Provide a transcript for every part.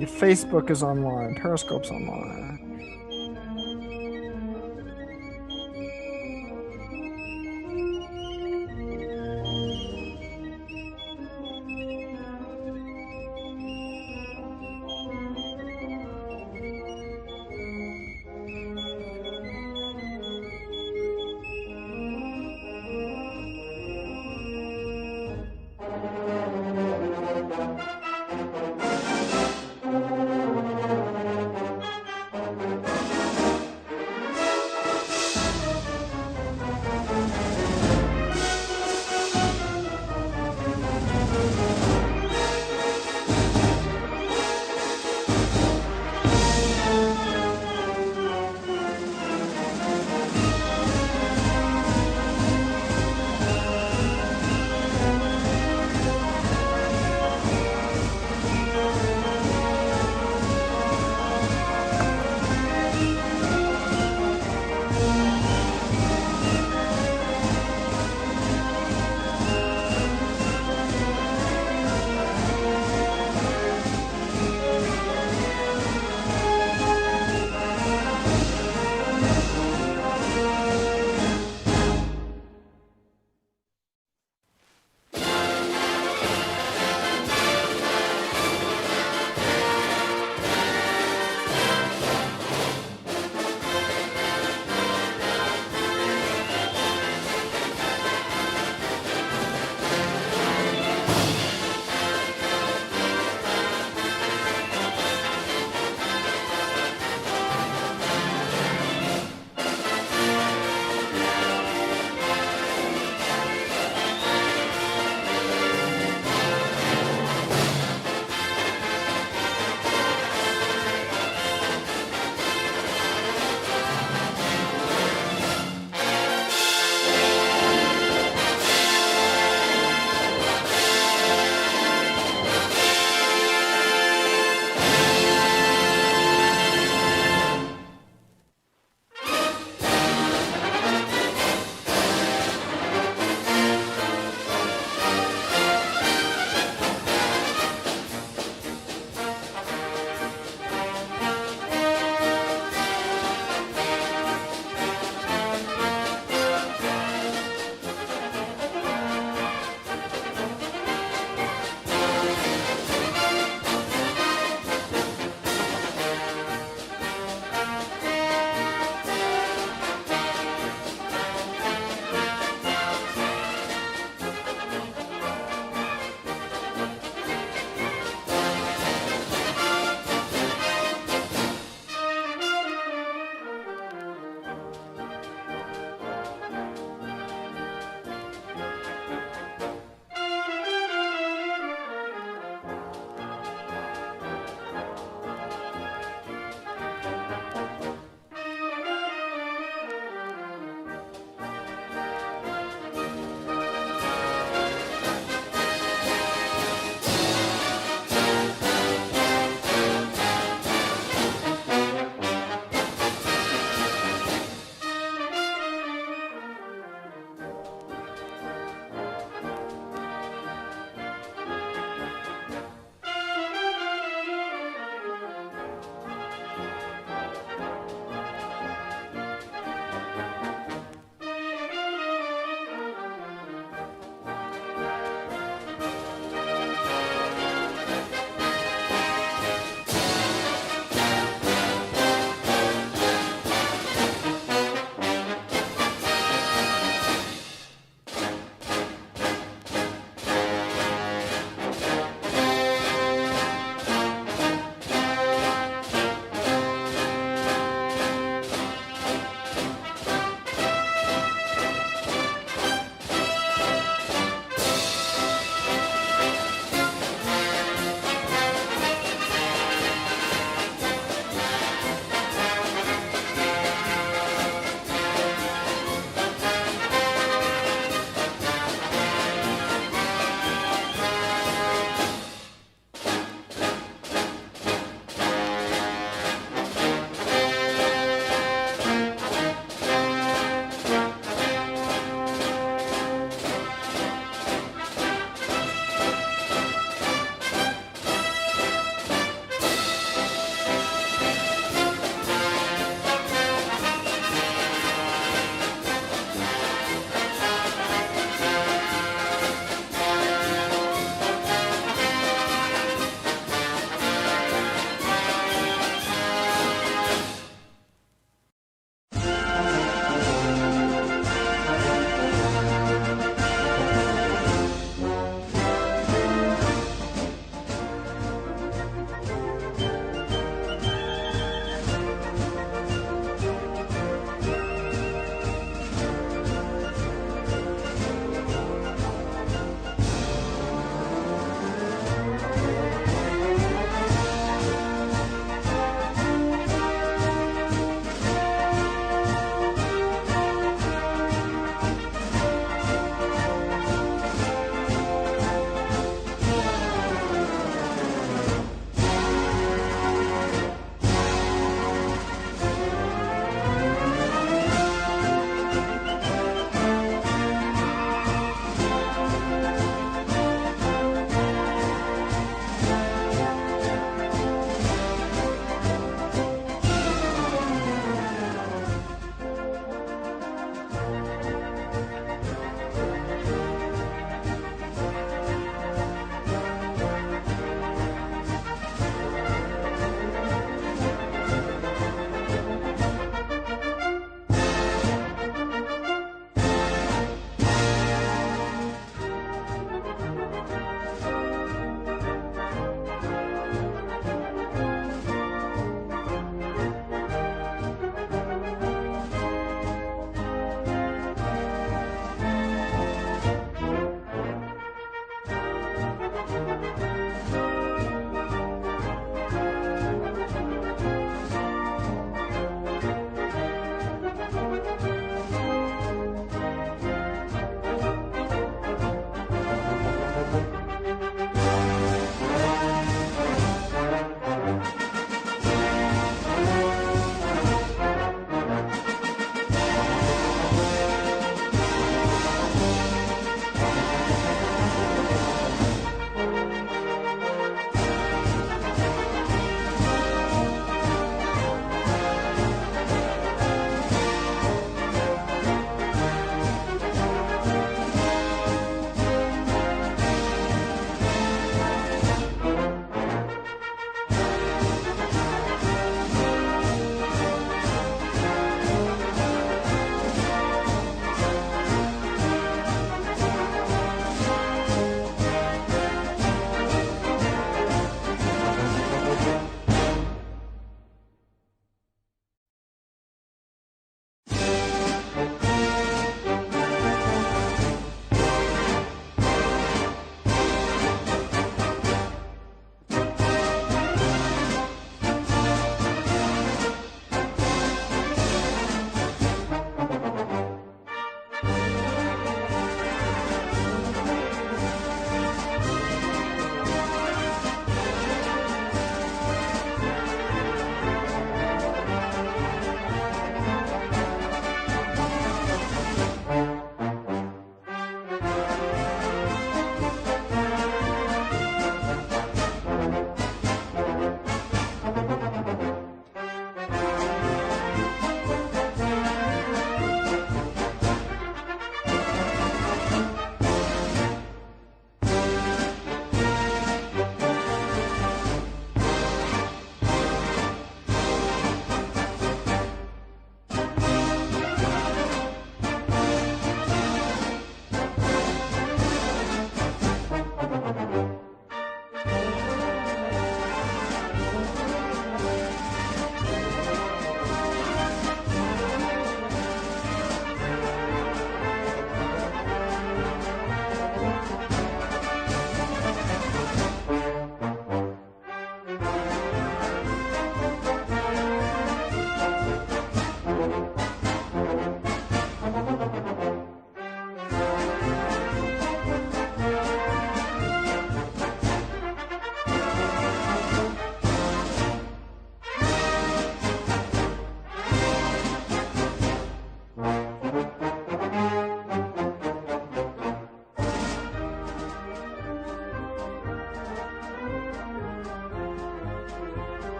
Facebook is online. Periscope's online.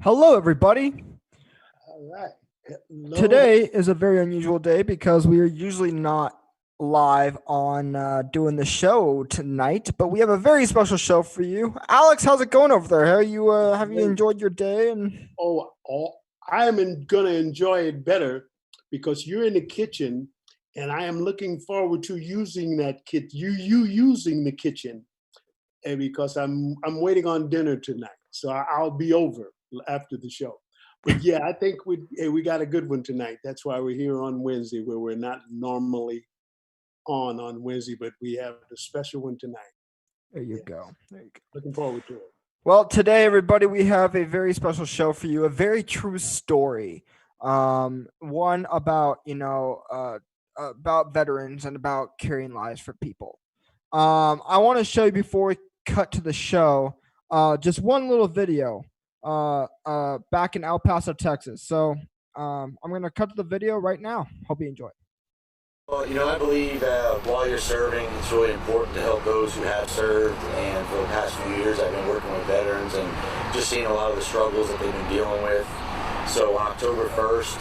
Hello, everybody. All right. Hello. Today is a very unusual day because we are usually not live on doing the show tonight, but we have a very special show for you. Alex, how's it going over there? How you have you enjoyed your day? And I'm going to enjoy it better because you're in the kitchen, and I am looking forward to using that you using the kitchen, and because I'm waiting on dinner tonight, so I'll be over after the show. But yeah, I think we got a good one tonight. That's why we're here on Wednesday, where we're not normally on Wednesday, but we have a special one tonight. there you Yes. go. There you go. Looking forward to it. Well, today, everybody, we have a very special show for you. A very true story. One about about veterans and about carrying lives for people. I want to show you before we cut to the show, just one little video, back in El Paso, Texas. So, I'm gonna cut to the video right now. Hope you enjoy. Well, I believe while you're serving, it's really important to help those who have served. And for the past few years, I've been working with veterans and just seeing a lot of the struggles that they've been dealing with. So on October 1st,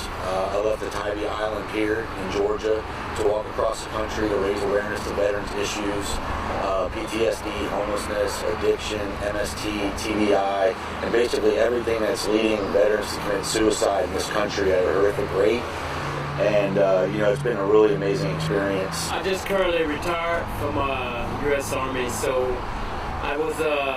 I left the Tybee Island Pier in Georgia to walk across the country to raise awareness to veterans issues, PTSD, homelessness, addiction, MST, TBI, and basically everything that's leading veterans to commit suicide in this country at a horrific rate. And, it's been a really amazing experience. I just currently retired from U.S. Army, so I was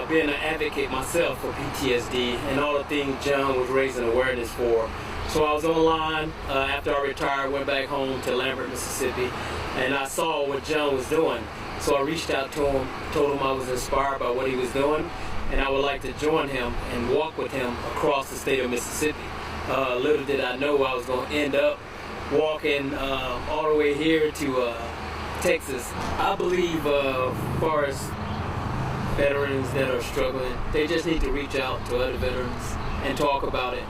being an advocate myself for PTSD and all the things John was raising awareness for. So I was online after I retired, went back home to Lambert, Mississippi, and I saw what John was doing. So I reached out to him, told him I was inspired by what he was doing, and I would like to join him and walk with him across the state of Mississippi. Little did I know I was going to end up walking all the way here to Texas. I believe far as veterans that are struggling, they just need to reach out to other veterans and talk about it.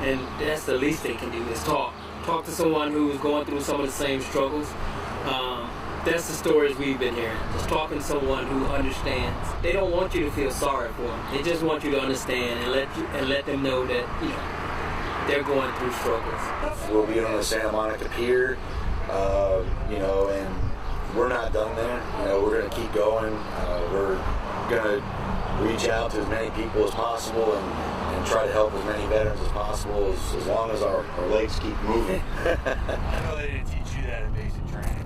And that's the least they can do is talk. Talk to someone who's going through some of the same struggles. That's the stories we've been hearing. Just talking to someone who understands. They don't want you to feel sorry for them. They just want you to understand and let them know that, they're going through struggles. We'll be on the Santa Monica Pier, and we're not done there. We're going to keep going. We're going to reach out to as many people as possible and try to help as many veterans as possible as long as our legs keep moving. I know they didn't teach you that in basic training.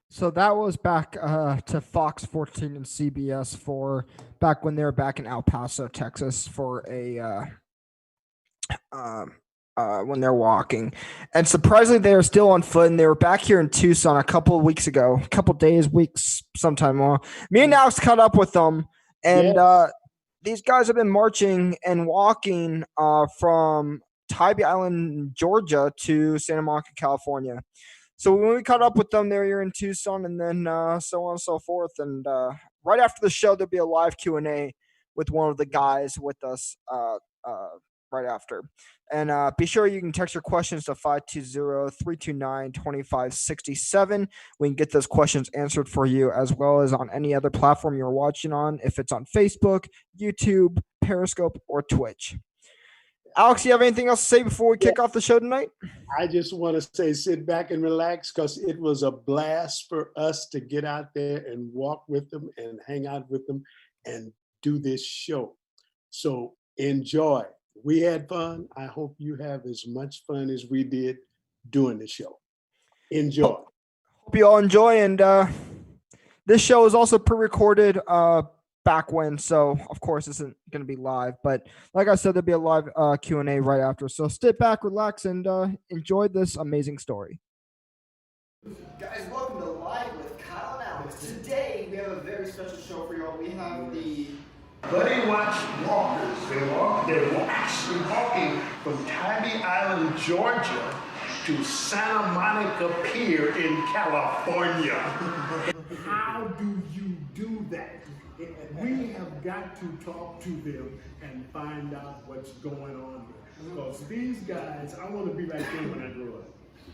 So that was back to Fox 14 and CBS for back when they were back in El Paso, Texas for a when they're walking. And surprisingly, they are still on foot, and they were back here in Tucson a couple of weeks ago, a couple days, weeks, sometime more. Me and Alex caught up with them, and these guys have been marching and walking from Tybee Island, Georgia to Santa Monica, California. So when we caught up with them, they were here in Tucson, and then so on and so forth. And right after the show, there'll be a live Q&A with one of the guys with us right after. And be sure you can text your questions to 520-329-2567. We can get those questions answered for you, as well as on any other platform you're watching on, if it's on Facebook, YouTube, Periscope, or Twitch. Alex, you have anything else to say before we kick off the show tonight? I just want to say sit back and relax because it was a blast for us to get out there and walk with them and hang out with them and do this show. So enjoy. We had fun. I hope you have as much fun as we did doing the show. Enjoy. Hope you all enjoy. And this show is also pre-recorded back when, so of course this isn't going to be live, but like I said, there'll be a live Q&A right after, so sit back, relax, and enjoy this amazing story. Guys, welcome to Live with Kyle and Alex. Today we have a very special show for y'all. We have the Buddy Watch Walkers. They're actually walking from Tybee Island, Georgia to Santa Monica Pier in California. How do you do that? We have got to talk to them and find out what's going on here. Because these guys, I want to be like them when I grow up.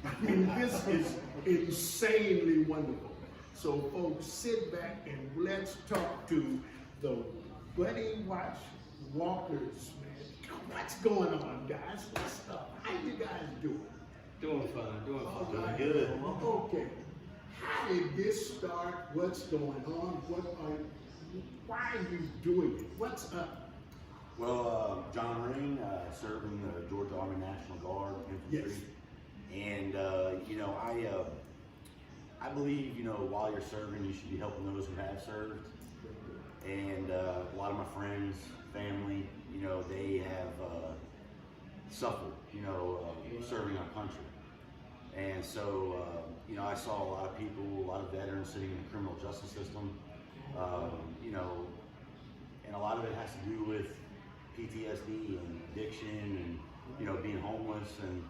I mean, this is insanely wonderful. So folks, sit back and let's talk to the Buddy Watch Walkers, man. What's going on, guys? What's up? How you guys doing? Doing fine, doing All fine. right. good. Okay. How did this start? What's going on? Why are you doing it? What's up? Well, John Ring, served in the Georgia Army National Guard infantry. Yes. And, you know, I believe, you know, while you're serving, you should be helping those who have served. And a lot of my friends, family, you know, they have suffered, you know, serving our country. And so, you know, I saw a lot of people, a lot of veterans sitting in the criminal justice system, you know, and a lot of it has to do with PTSD and addiction and, you know, being homeless. And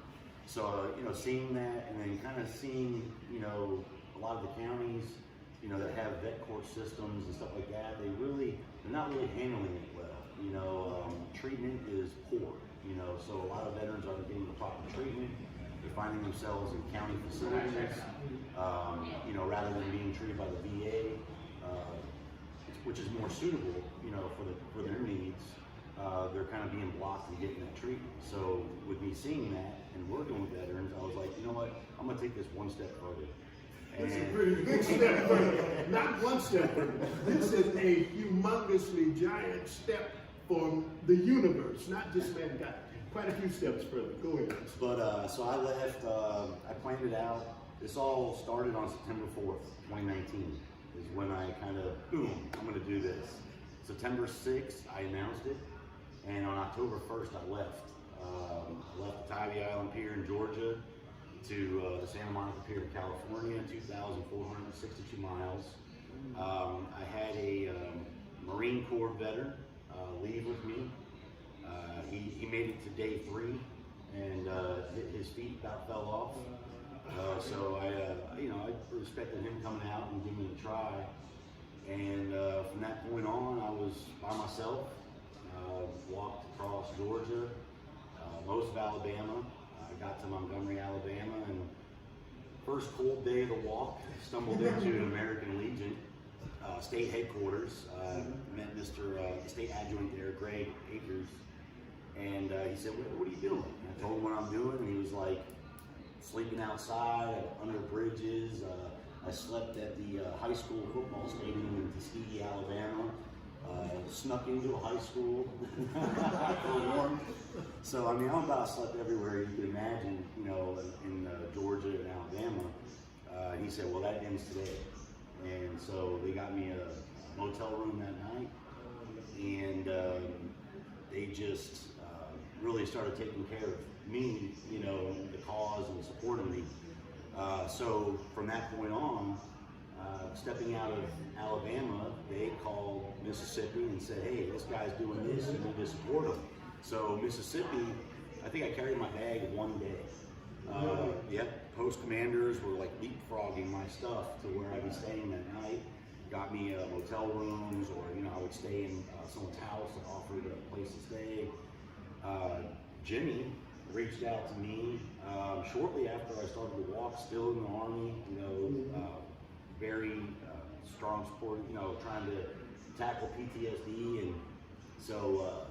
so, you know, seeing that and then kind of seeing, you know, a lot of the counties, you know, that have vet court systems and stuff like that, they're not really handling it well. You know, treatment is poor, you know, so a lot of veterans aren't getting the proper treatment. They're finding themselves in county facilities, you know, rather than being treated by the VA, which is more suitable, you know, for their needs. They're kind of being blocked from getting that treatment. So with me seeing that and working with veterans, I was like, you know what, I'm gonna take this one step further. It's a pretty big step further. Not one step further. This is a humongously giant step for the universe, not just mankind. Quite a few steps further. Go ahead. But so I left, I planned it out. This all started on September 4th, 2019, is when I kind of, boom, I'm gonna do this. September 6th, I announced it. And on October 1st, I left. I left the Tybee Island Pier in Georgia to the Santa Monica Pier in California, 2,462 miles. I had a Marine Corps veteran leave with me. He made it to day 3 and his feet about fell off. So I, you know, I respected him coming out and giving it a try. And from that point on, I was by myself. Walked across Georgia, most of Alabama. I got to Montgomery, Alabama, and first cold day of the walk, stumbled into an American Legion state headquarters. Met Mr. State Adjutant there, Greg Akers, and he said, "What are you doing?" And I told him what I'm doing, and he was like, "Sleeping outside, under bridges." I slept at the high school football stadium in Tuskegee, Alabama. Snuck into a high school for warmth. So I mean, I'm about slept everywhere you could imagine, you know, in Georgia and Alabama. He said, "Well, that ends today," and so they got me a motel room that night, and they just really started taking care of me, you know, the cause and supporting me. So from that point on, stepping out of Alabama, they called Mississippi and said, "Hey, this guy's doing this, you need to support him." So Mississippi, I think I carried my bag one day. Yep, post commanders were like leapfrogging my stuff to where I'd be staying that night. Got me motel rooms, or you know, I would stay in someone's house that offered a place to stay. Jimmy reached out to me shortly after I started to walk, still in the Army, you know, very strong support, you know, trying to tackle PTSD. And so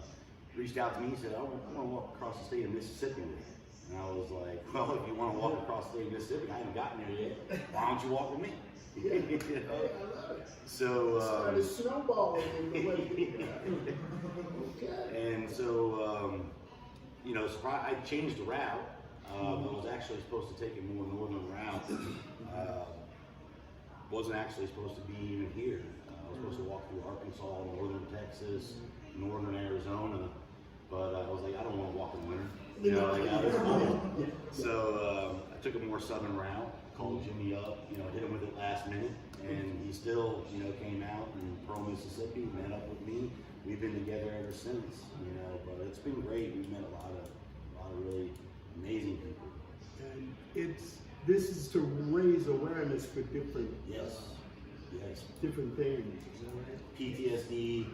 reached out to me and said, I want to walk across the state of Mississippi with you. And I was like, well, if you want to walk across the state of Mississippi, I haven't gotten there yet. Why don't you walk with me? Yeah. You know? I love it. So started snowballing in the way. Okay. And so, you know, I changed the route. I was actually supposed to take a more northern route. Wasn't actually supposed to be even here. I was supposed to walk through Arkansas, northern Texas, northern Arizona, but I was like, I don't want to walk in winter. You know, like I was cold. So I took a more southern route, called Jimmy up, you know, hit him with it last minute, and he still, you know, came out in Pearl, Mississippi, met up with me. We've been together ever since, you know, but it's been great. We've met a lot of really amazing people. And this is to raise awareness for different Yes. different things. Is that right? PTSD,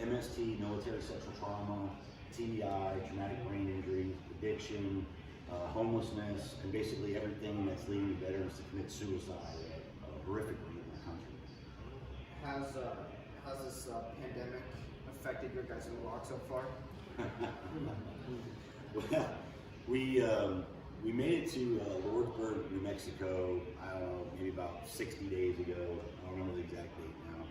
MST, military sexual trauma, TBI, traumatic brain injury, addiction, homelessness, and basically everything that's leading veterans to commit suicide at horrific rate in our country. Has this pandemic affected your guys' walk so far? Well, we made it to Lordsburg, New Mexico, I don't know, maybe about 60 days ago. I don't remember the exact date now.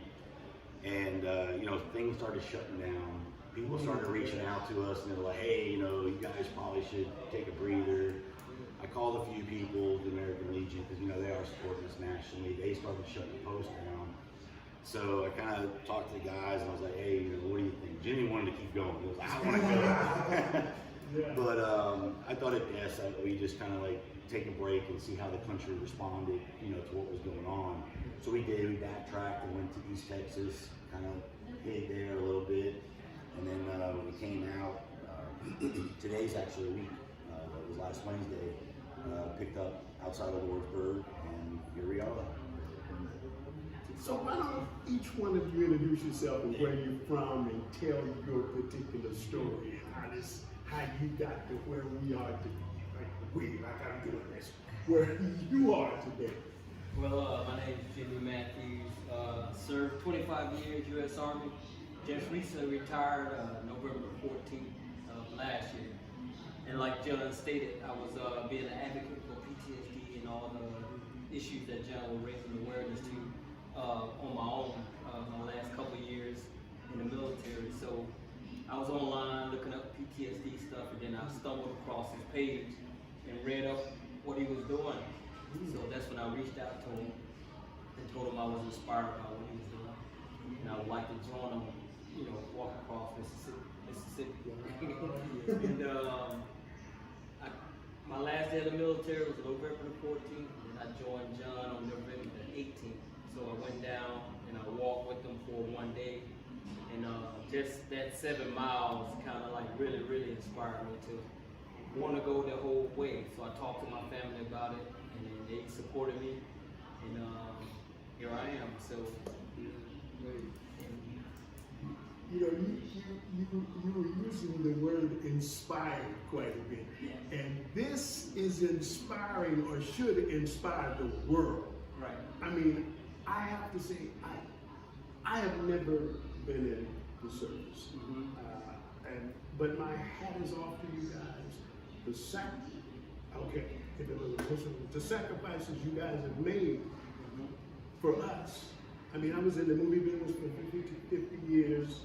And, you know, things started shutting down. People started reaching out to us and they're like, hey, you know, you guys probably should take a breather. I called a few people, the American Legion, because, you know, they are supporting us nationally. They started shutting the post down. So I kind of talked to the guys and I was like, hey, you know, what do you think? Jimmy wanted to keep going. He was like, I want to go. Yeah. But I thought it best that we just kind of like take a break and see how the country responded, you know, to what was going on. So we did. We backtracked and went to East Texas, kind of hid there a little bit, and then we came out. Today's actually a week. It was last Wednesday. Picked up outside of Lordsburg, and here we are. So why don't each one of you introduce yourself and where you're from and tell your particular story and how you got to where we are today. Like I'm doing this, where you are today. Well, my name is Jimmy Matthews. Served 25 years U.S. Army. Just recently retired November 14th of last year. And like John stated, I was being an advocate for PTSD and all the issues that John was raising awareness to on my own my last couple of years in the military. So I was online looking up PTSD stuff, and then I stumbled across his page and read up what he was doing. So that's when I reached out to him and told him I was inspired by what he was doing, and I would like to join him, you know, walk across Mississippi. And my last day of the military was November the 14th, and I joined John on November the 18th. So I went down and I walked with them for one day, and just that 7 miles kind of like really inspired me to want to go the whole way. So I talked to my family about it, and then they supported me, and here I am. So, You know, you were using the word inspired quite a bit. And this is inspiring, or should inspire the world. right. I mean, I have to say, I have never been in the service. But my hat is off to you guys. The sacrifices you guys have made for us. I mean, I was in the movie business for 50 years,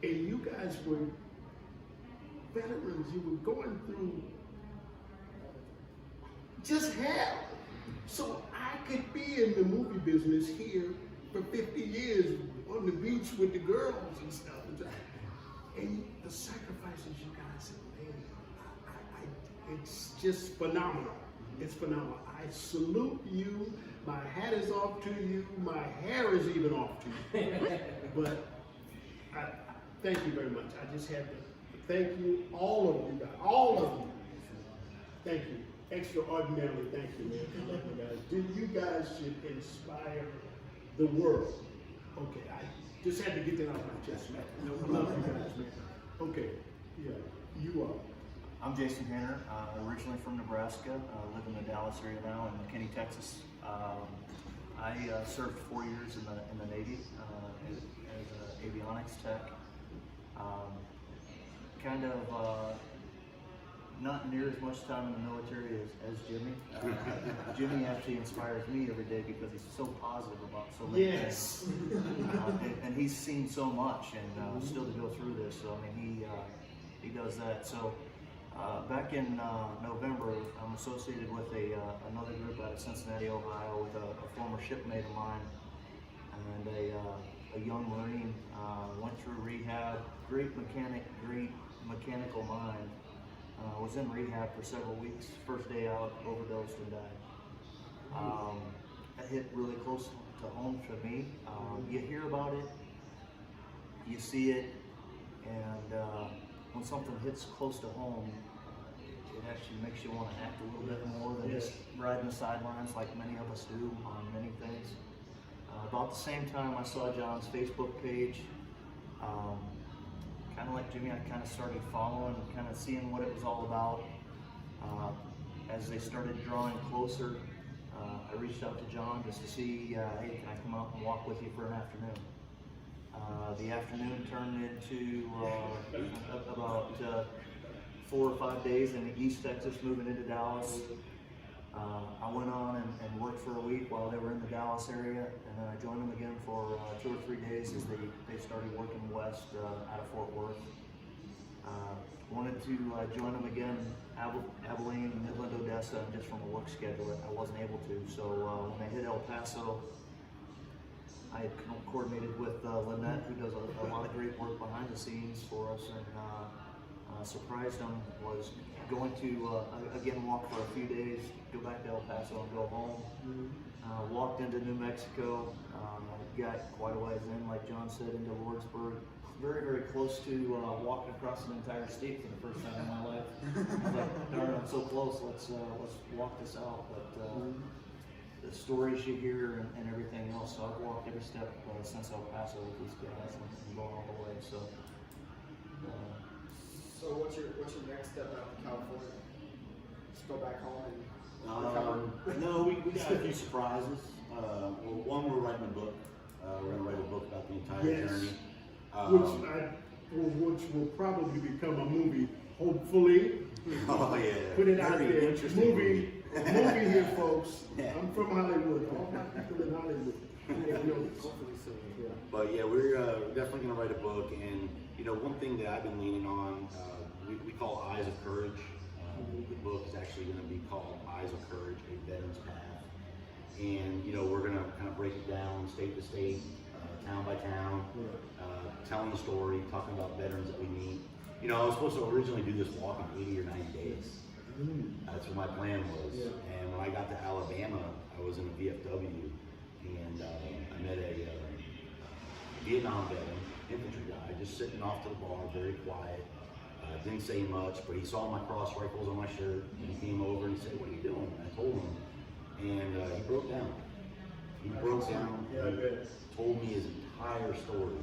and you guys were veterans. You were going through just hell. So I could be in the movie business here for 50 years on the beach with the girls and stuff. And the sacrifices you guys have made, it's just phenomenal. It's phenomenal. I salute you. My hat is off to you. My hair is even off to you. But I thank you very much. I just had to thank you, all of you guys, all of you. Thank you. Extraordinarily, thank you, man. I love you guys. You guys should inspire the world. Okay, I just had to get that off my chest, man. I love you guys, man. Okay, yeah, you are. I'm Jason Hanner, originally from Nebraska. Live in the Dallas area now, in McKinney, Texas. I served 4 years in the Navy as an avionics tech. Not near as much time in the military as Jimmy. Jimmy actually inspires me every day because he's so positive about so many things. And he's seen so much, and still to go through this. So I mean, he does that. So back in November, I'm associated with another group out of Cincinnati, Ohio, with a former shipmate of mine and a young Marine. Went through rehab. Great mechanic, great mechanical mind. Was in rehab for several weeks. First day out, overdosed and died. That hit really close to home for me. You hear about it, you see it, and when something hits close to home, it actually makes you want to act a little bit more than just riding the sidelines like many of us do on many things. About the same time I saw John's Facebook page, kind of like Jimmy, I kind of started following, kind of seeing what it was all about. As they started drawing closer, I reached out to John just to see, hey, can I come out and walk with you for an afternoon? The afternoon turned into about 4 or 5 days in East Texas, moving into Dallas. I went on and worked for a week while they were in the Dallas area, and then I joined them again for 2 or 3 days as they started working west out of Fort Worth. Wanted to join them again, Abilene, Midland, Odessa, and just from a work schedule, I wasn't able to. So when I hit El Paso, I had coordinated with Lynette, who does a lot of great work behind the scenes for us, and surprised them, was going to, again, walk for a few days, go back to El Paso and go home. Walked into New Mexico, got quite a ways in, like John said, into Lordsburg. Very, very close to walking across an entire state for the first time in my life. I was like, darn, I'm so close, let's walk this out. But the stories you hear and everything else, so I've walked every step since El Paso with these guys and going all the way. So what's your next step out in California? Just go back home and no, we got a few surprises. Well, one, we're writing a book. We're going to write a book about the entire journey. Which will probably become a movie, hopefully. Oh yeah. Put it out Very there. interesting Movie here, folks. Yeah. I'm from Hollywood. All my people in Hollywood. Hopefully soon. Yeah. But yeah, we're definitely going to write a book. And you know, one thing that I've been leaning on, we call Eyes of Courage. The book is actually going to be called Eyes of Courage: A Veteran's Path. And you know, we're going to kind of break it down state to state, town by town, telling the story, talking about veterans that we meet. You know, I was supposed to originally do this walk in 80 or 90 days. That's what my plan was. Yeah. And when I got to Alabama, I was in a VFW, and I met a Vietnam veteran, infantry guy, just sitting off to the bar, very quiet. Didn't say much, but he saw my cross rifles on my shirt, and he came over and he said, "What are you doing?" And I told him, and he broke down. He broke down. He told me his entire story.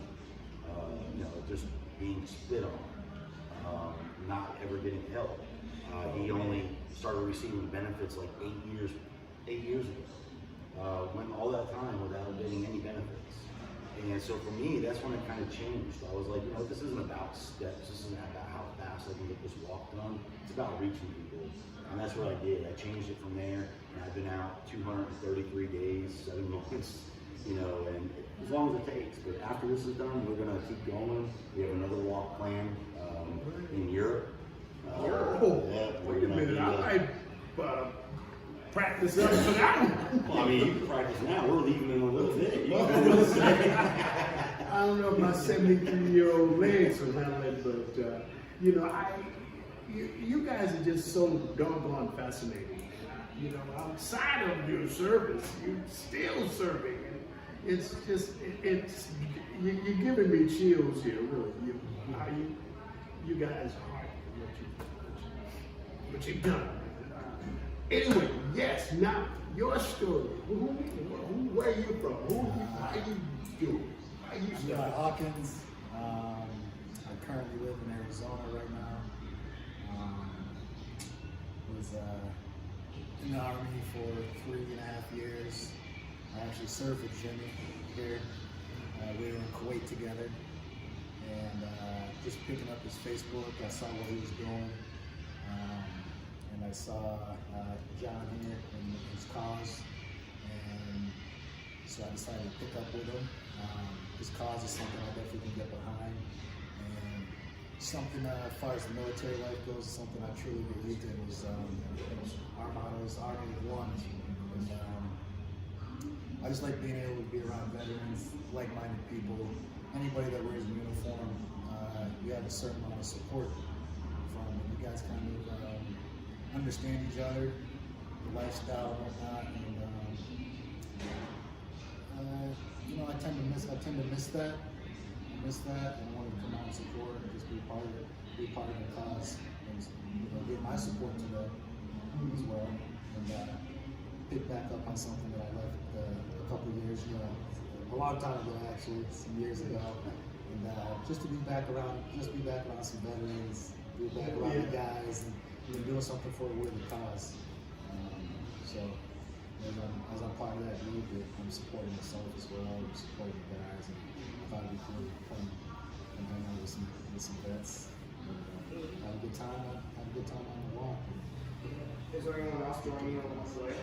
You know, just being spit on, not ever getting help. He only started receiving benefits like 8 years ago. Went all that time without getting any benefits. And so for me, that's when it kind of changed. I was like, you know, this isn't about steps. This isn't about how fast I can get this walk done. It's about reaching people. And that's what I did. I changed it from there. And I've been out 233 days, 7 months, you know, and as long as it takes. But after this is done, we're going to keep going. We have another walk planned in Europe. Yeah, Wait a minute. I might practice up for that one. Well, I mean, you can practice now. We're leaving in a little bit. I don't know if my 73-year-old legs will handle it, but you know, you guys are just so doggone fascinating. You know, outside of your service, you're still serving. It's just, you're giving me chills here, really. You guys are what you've done. Anyway, yes, now your story. Where are you from? How you doing? How you I'm started? Hawkins. I currently live in Arizona right now. Was in the Army for 3.5 years. I actually served with Jimmy here. We were in Kuwait together. And just picking up his Facebook, I saw what he was doing. And I saw John here and his cause. And so I decided to pick up with him. His cause is something I definitely can get behind. And something as far as the military life goes, something I truly believed in was our motto is Army of One. And I just like being able to be around veterans, like-minded people, anybody that wears a uniform. You have a certain amount of support from, and you guys kind of understand each other, the lifestyle and whatnot. And you know, I tend to miss that. I miss that, and I want to come out and support and just be part of it, be part of the cause, and you know, give my support to them as well. And pick back up on something that I left a couple years, a long time ago actually, some years ago, and just to be back around some veterans, be back around the guys, and doing something for a worthy cause. So as I'm part of that group, I'm supporting myself as well, I'm supporting the guys, and I thought it'd be cool to come and hang out with some vets. Have a good time on the walk. Is there anyone else joining you on this way?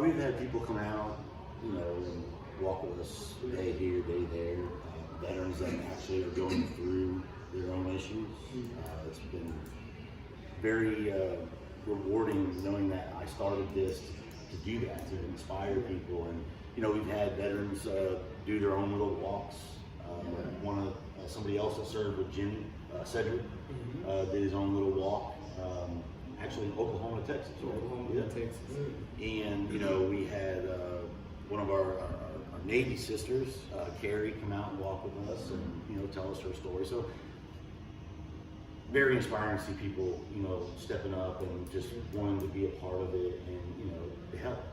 We've had people come out, and walk with us day here, day there. Veterans that actually are going through their own issues. It's been very rewarding knowing that I started this to do that, to inspire people. And we've had veterans do their own little walks. Somebody else that served with Jimmy Cedric did his own little walk. Actually in Oklahoma, Texas. Texas. And we had one of our Navy sisters, Carrie, come out and walk with us and tell us her story. So very inspiring to see people stepping up and just wanting to be a part of it and to help.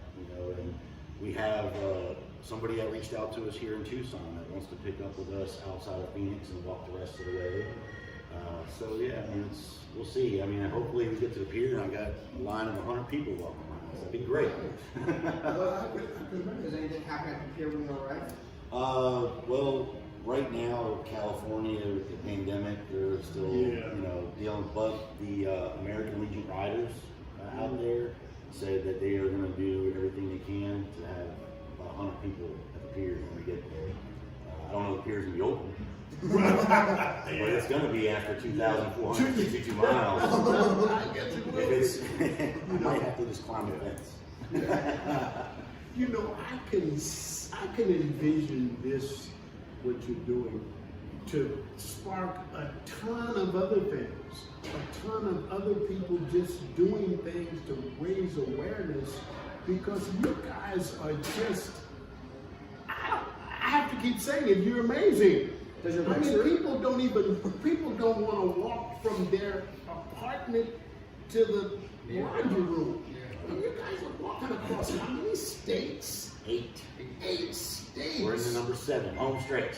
And we have somebody that reached out to us here in Tucson that wants to pick up with us outside of Phoenix and walk the rest of the way. So yeah, we'll see. Hopefully we get to the pier and I got a line of 100 people walking around. That'd be great. Does anything happen at the pier when you arrive? Well, right now, California with the pandemic, they're still dealing. But the American Legion riders out there said that they are going to do everything they can to have about 100 people at the pier when we get there. I don't know if the pier's going to be open. But it's going to be after 2,462 miles. I might have to just climb the fence. I can envision this, what you're doing, to spark a ton of other things, a ton of other people just doing things to raise awareness, because you guys are just, I have to keep saying it, you're amazing. People don't want to walk from their apartment to the laundry room. And you guys are walking across how many states? 8. 8 states. We're in the number 7, home stretch.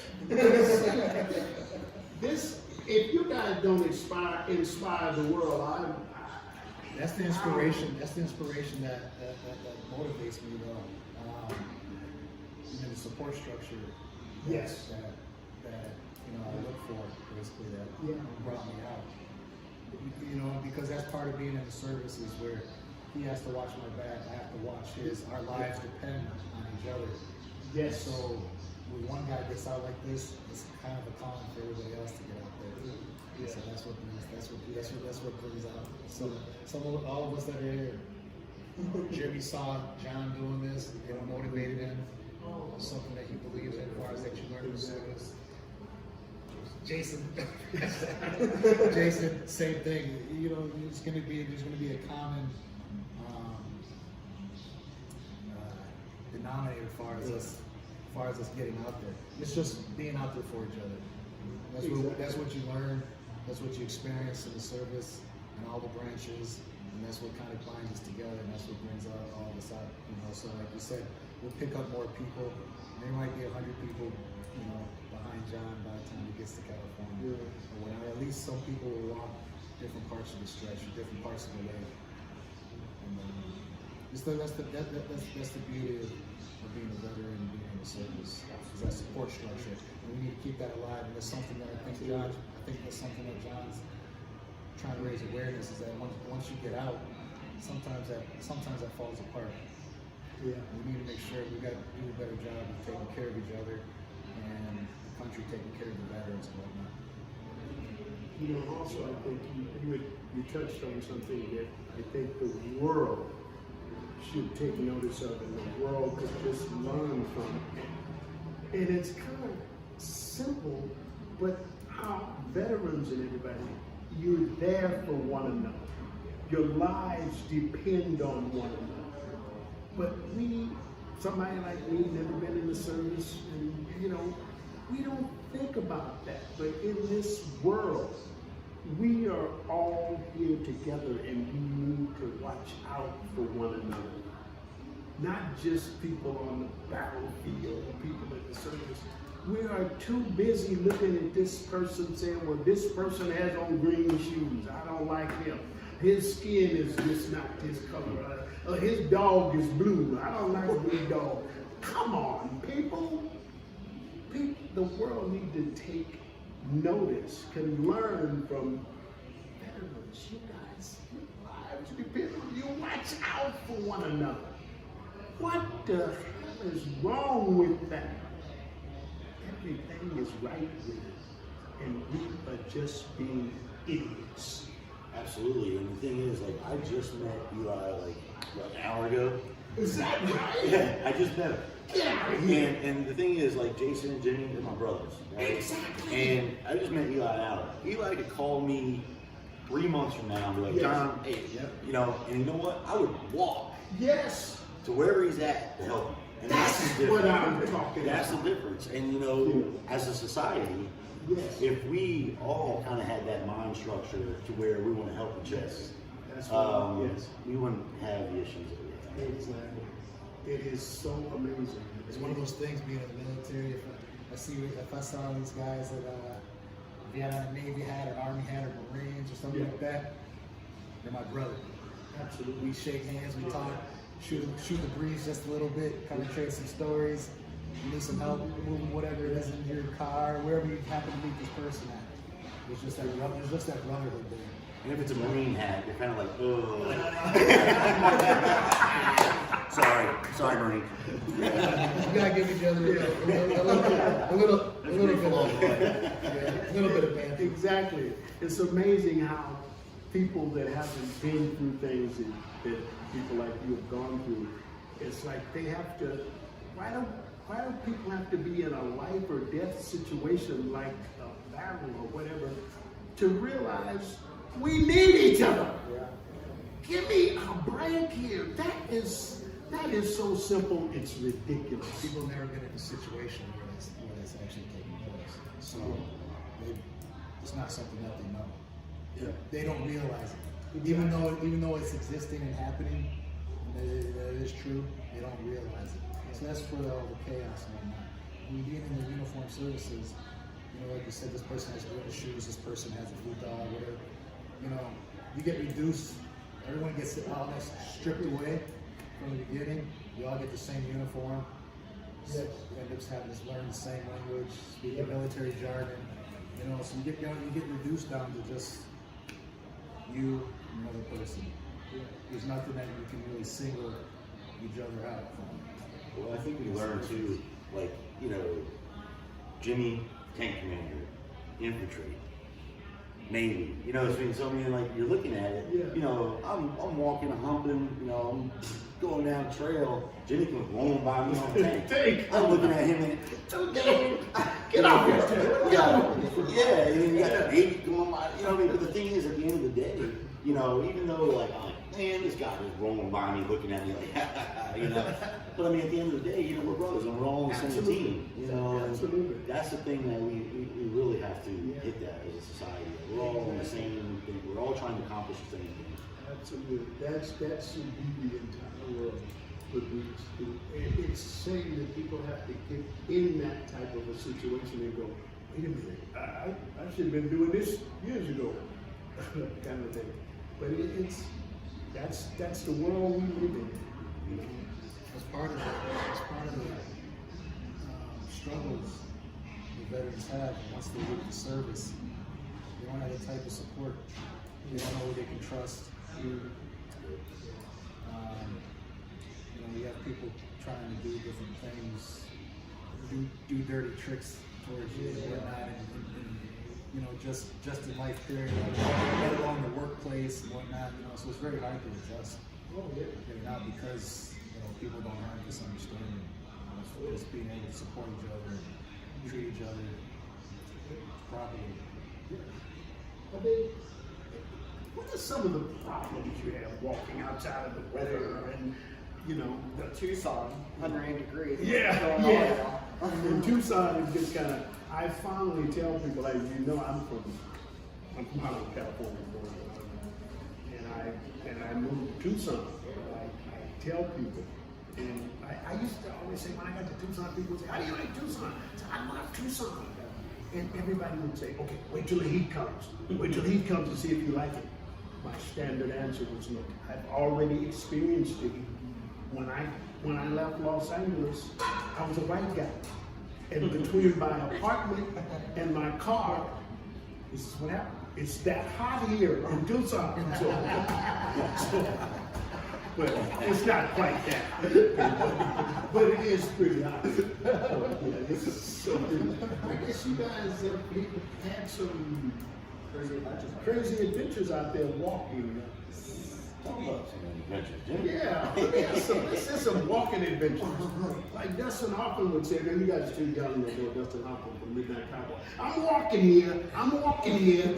If you guys don't inspire the world, That's the inspiration. That's the inspiration that motivates me, though. The support structure. Yes. That I look for, basically, that brought me out. Because that's part of being in the service is where he has to watch my back, I have to watch his. Our lives depend on each other. Yes. So when one guy gets out like this, it's kind of a calling for everybody else to get out there. Yeah. So that's what brings out. So all of us that are here. Jimmy saw John doing this, motivated him. Something that he believes in, as far as that you learn from service. Jason, same thing. There's going to be a common denominator as far as us getting out there. It's just being out there for each other. That's what you learn. That's what you experience in the service and all the branches, and that's what kind of binds us together, and that's what brings all of us out. So like you said, we'll pick up more people. There might be 100 people, behind John by the time he gets to California. Or at least some people will walk different parts of the stretch, or different parts of the way. And that's the beauty of being a veteran and being in the service, is that support structure. And we need to keep that alive. And that's something that I think that's something that John's trying to raise awareness, is that once you get out, sometimes that falls apart. Yeah. We need to make sure we got to do a better job of taking care of each other, and the country taking care of the veterans and whatnot. Also, I think you touched on something that I think the world should take notice of, and the world could just learn from. And it's kind of simple, but how veterans and everybody, you're there for one another. Your lives depend on one another. But somebody like me, never been in the service, and we don't think about that. But in this world, we are all here together, and we need to watch out for one another. not just people on the battlefield or people in the service. We are too busy looking at this person saying, well, this person has on green shoes. I don't like him. His skin is just not his color. His dog is blue. I don't like a blue dog. Come on, people. The world need to take notice, can learn from veterans. You guys, your lives depend on you. Watch out for one another. What the hell is wrong with that? Everything is right with it, and we are just being idiots. Absolutely, and the thing is, like, I just met Eli like an hour ago. Is that right? Yeah, I just met him. Get out of here. And the thing is, like, Jason and Jimmy, they're my brothers. Right? Exactly. And I just met Eli an hour. Eli could call me 3 months from now and be like, Yes. John, hey, you know, and you know what? I would walk Yes. to wherever he's at to help him. And That's the what difference. I'm talking That's about. the difference. And you know, as a society, Yes. if we all kind of had that mind structure to where we want to help each other, That's what, yes. we wouldn't have the issues that we have. Exactly. It is so amazing. It's one of those things being in the military. If I saw these guys that if you had on a Navy hat or Army hat or Marines or something like that, they're my brother. Absolutely. We shake hands, we talk, shoot the breeze just a little bit, kind of trade some stories. You need some help moving whatever it is in your car, wherever you happen to meet this person at. There's just that brotherhood there. And if it's a Marine hat, you're kind of like, oh. sorry, Marine. You gotta give each other a little bit of banter. Exactly. It's amazing how people that haven't been through things that people like you have gone through, it's like they have to, why do people have to be in a life or death situation like a battle or whatever to realize we need each other? Give me a break here. That is so simple, it's ridiculous. People have never been in a situation where it's actually taking place. So it's not something that they know. Yeah. They don't realize it. Even though it's existing and happening, and that is true, they don't realize it. So that's for all the chaos and whatnot. When you get in the uniform services, like you said, this person has blue shoes, this person has a blue dog, whatever. You get reduced, everyone gets all this stripped away from the beginning. You all get the same uniform. You end up having to learn the same language, speak military jargon. So you get reduced down to just you and another person. There's nothing that you can really single each other out from. Well, I think we learned too, like, Jimmy, tank commander, infantry, Navy. So I mean, like, you're looking at it. I'm walking, humping. I'm going down the trail. Jimmy comes rolling by me on a tank. I'm looking at him and Get off here. Yeah, and then you got the Navy going by. But the thing is, at the end of the day, even though, like, man, this guy was rolling by me, looking at me like, But I mean, at the end of the day, we're brothers and we're all on the same team. Absolutely. That's the thing that we really have to hit that as a society. We're all on the same thing. We're all trying to accomplish the same thing. Absolutely. That should be the entire world. But it's a shame that people have to get in that type of a situation and go, wait a minute, I should have been doing this years ago, kind of thing. But that's the world we live in. As part of the struggles the veterans have once they leave the service. They don't have the type of support. They don't know who they can trust. You have people trying to do different things, do dirty tricks towards you and whatnot, and just in life period, let alone the workplace and whatnot. So it's very hard to adjust. Not because people don't have this understanding. Just being able to support each other, and treat each other properly. I mean, what are some of the problems you have walking outside of the weather and, Tucson, 108 degrees. Yeah. In Tucson, it's just kind of, I finally tell people, like, I'm from Hollywood, California, and I moved to Tucson. I tell people, And I used to always say, when I got to Tucson, people would say, how do you like Tucson? I said, I love Tucson. And everybody would say, okay, wait till the heat comes. Wait till the heat comes to see if you like it. My standard answer was, look, I've already experienced it. When I left Los Angeles, I was a white guy. And between my apartment and my car, this is what happened. It's that hot here in Tucson. But it's not quite that. But it is pretty hot. This is so good. I guess you guys have had some crazy adventures out there walking. Yeah, this is some walking adventures. Like Dustin Hoffman would say, man, you guys are too young to know Dustin Hoffman from Midnight Cowboy. I'm walking here.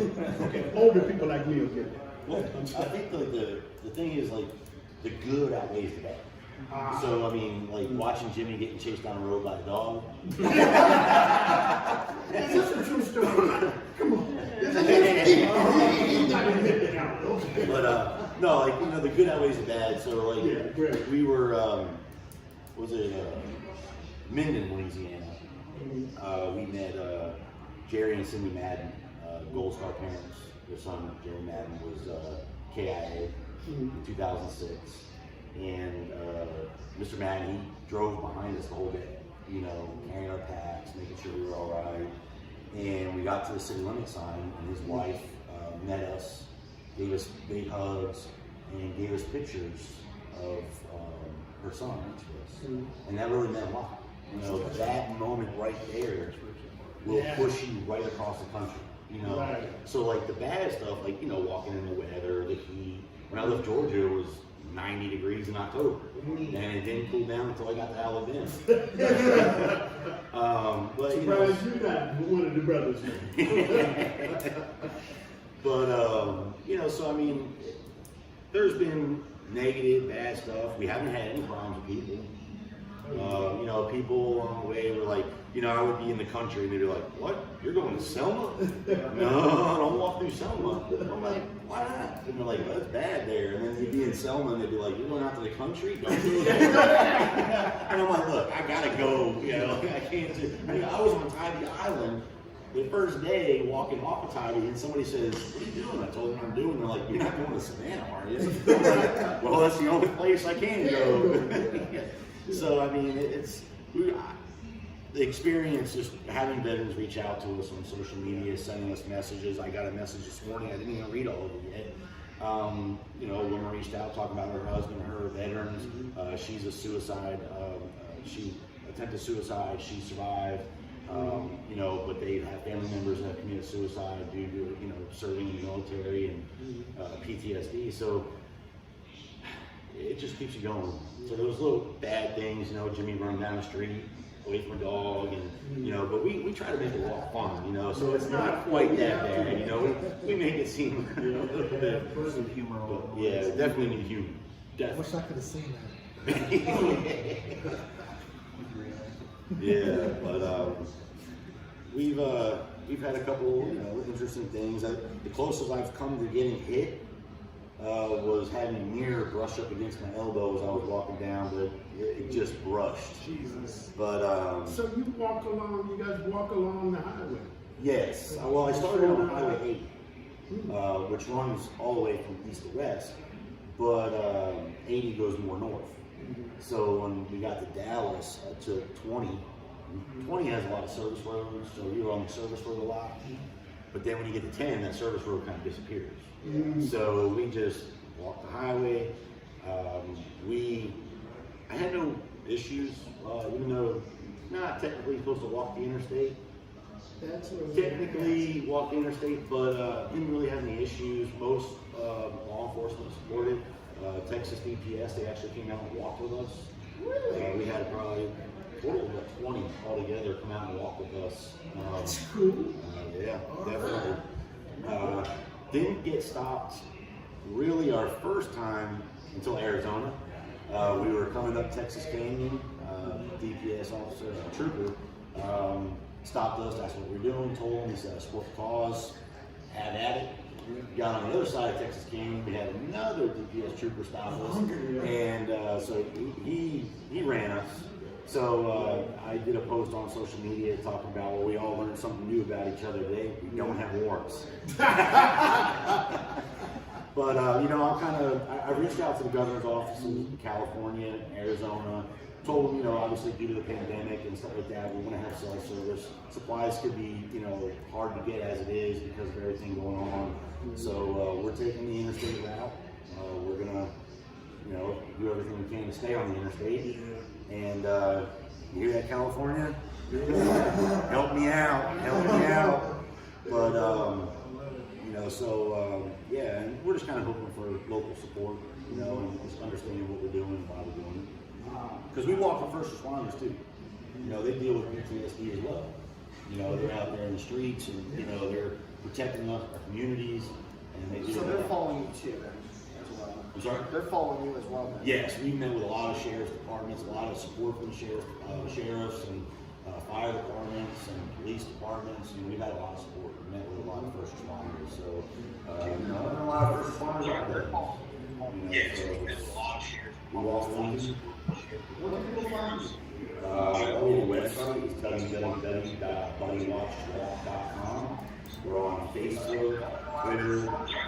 Okay, older people like me will get that. Well, I think the thing is, like, the good outweighs the bad. So, I mean, like, watching Jimmy getting chased down the road by a dog. Is this a true story? Come on. But, no, like, you know, the good outweighs the bad. So, like, Yeah, we were, Minden, Louisiana. We met Jerry and Cindy Madden, Gold Star parents. Their son, Jerry Madden, was KIA in 2006. And Mr. Madden, he drove behind us the whole day, you know, carrying our packs, making sure we were all right. And we got to the city limit sign, and his wife met us, gave us big hugs, and gave us pictures of her son next to us. And that really meant a lot. You know, that moment right there will push you right across the country. You know, so like the bad stuff, like, you know, walking in the weather, the heat. When I left Georgia, it was 90 degrees in October, and it didn't cool down until I got to Alabama. But Surprised you're not one of the brothers. But you know, so I mean, there's been negative, bad stuff. We haven't had any problems with people. You know, people along the way were like, you know, I would be in the country and they'd be like, what? You're going to Selma? No, don't walk through Selma. I'm like, why not? And they're like, well, that's bad there. And then you'd be in Selma and they'd be like, you're going out to the country? Don't do it. And I'm like, look, I gotta go. You know, I can't do. I mean, I was on Tybee Island the first day walking off of Tybee, and somebody says, what are you doing? I told them what I'm doing. They're like, you're not going to Savannah, are you? I'm like, well, that's the only place I can go. So, I mean, the experience, just having veterans reach out to us on social media, sending us messages. I got a message this morning. I didn't even read all of it yet. You know, a woman reached out talking about her husband, her veterans. She's a suicide. She attempted suicide. She survived. You know, but they have family members that have committed suicide due to, you know, serving in the military and PTSD. So it just keeps you going. So those little bad things, you know, Jimmy running down the street away from a dog, and you know, but we try to make it walk fun, you know, so it's not quite that bad, you know. We make it seem, you know, a little bit. Some humor. But, yeah, definitely need humor. Definitely. Wish I could have seen that. Yeah, but we've had a couple, you know, interesting things. The closest I've come to getting hit was having a mirror brush up against my elbow as I was walking down, but it just brushed. Jesus. But So you guys walk along the highway? yes. Well, I started on Highway 8, which runs all the way from east to west, but 80 goes more north. So when we got to Dallas, I took 20. 20 has a lot of service roads, so we were on the service road a lot. But then when you get to 10, that service road kind of disappears. So we just walked the highway. I had no issues, even though not technically supposed to walk the interstate. Technically walk the interstate, but didn't really have any issues. Most law enforcement supported. Texas DPS, they actually came out and walked with us. We had probably a total of about 20 altogether come out and walk with us. That's cool. Yeah, definitely. Didn't get stopped really our first time until Arizona. We were coming up Texas Canyon. DPS officer, trooper, stopped us, asked what we were doing, told him, he said, support the cause, have at it. we got on the other side of Texas Canyon. We had another DPS trooper stop us, and so he ran us. So I did a post on social media talking about, well, we all learned something new about each other today. We don't have warrants. But you know, I reached out to the governor's offices in California, Arizona. Told them, you know, obviously due to the pandemic and stuff like that, we want to have cell service. Supplies could be, you know, hard to get as it is because of everything going on. So we're taking the interstate route. We're gonna, you know, do everything we can to stay on the interstate. And you hear that, California? Help me out. But you know, so yeah, and we're just kind of hoping for local support, you know, and just understanding what we're doing and why we're doing it. Because we walk with first responders too. You know, they deal with PTSD as well. You know, they're out there in the streets and, you know, they're protecting us, our communities, and they do. So they're following you too, as well. I'm sorry? They're following you as well. Then. Yes, we've met with a lot of sheriff's departments, a lot of support from sheriffs and fire departments and police departments, and we've had a lot of support. We met with a lot of first responders. So, you know, there are a lot of first responders out there. You know, so we walk with them. Where can people find you? Our website is www.buddywatchwalk.com. We're on Facebook, Twitter,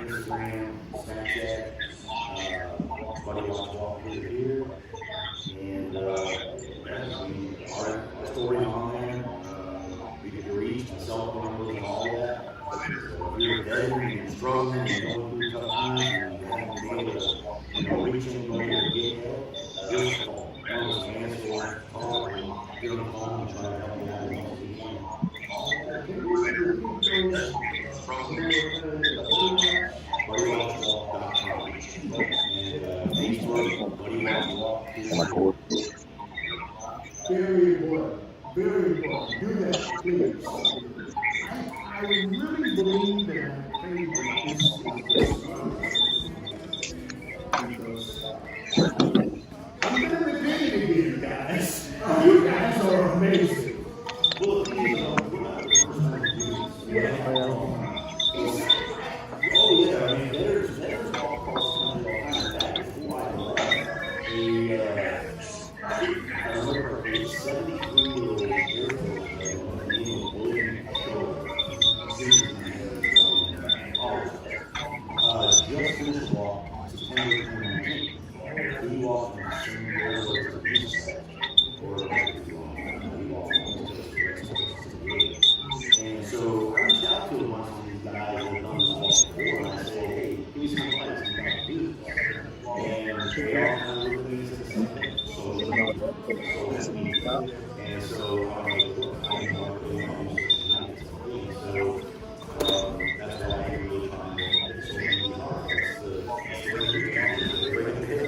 Instagram, Snapchat, Buddy Watch Walk here. And our stories on there. We can reach the cell phone numbers and all that. So if you're a veteran and you're struggling and you're going through tough times and you haven't been able to, you know, reach anybody to get help, give us a call. One of those answers, call and give them a call and try to help you out as much as we can. BuddyWatchWalk.com and Facebook, BuddyWatchWalk. Very important. Very important. Do that, please. I really believe that our favorite is I'm going to repeat it again, guys. You guys are amazing. Well, the thing is, we're not the first time to do this. Oh, yeah, I mean, there's all across the country all kinds of factors why I remember a 73-year-old airport named William just finished law September 2019. He walked from the same airport to the east side, or he walked and so I reached out to one of these guys that have done this all before, and I said, hey, give me some advice on how to do this. And they all kind of looked at me and said the same thing. And so I'm like, I didn't want to really want to do something. So that's why I really find that it's so many hard. That's the way to break the head.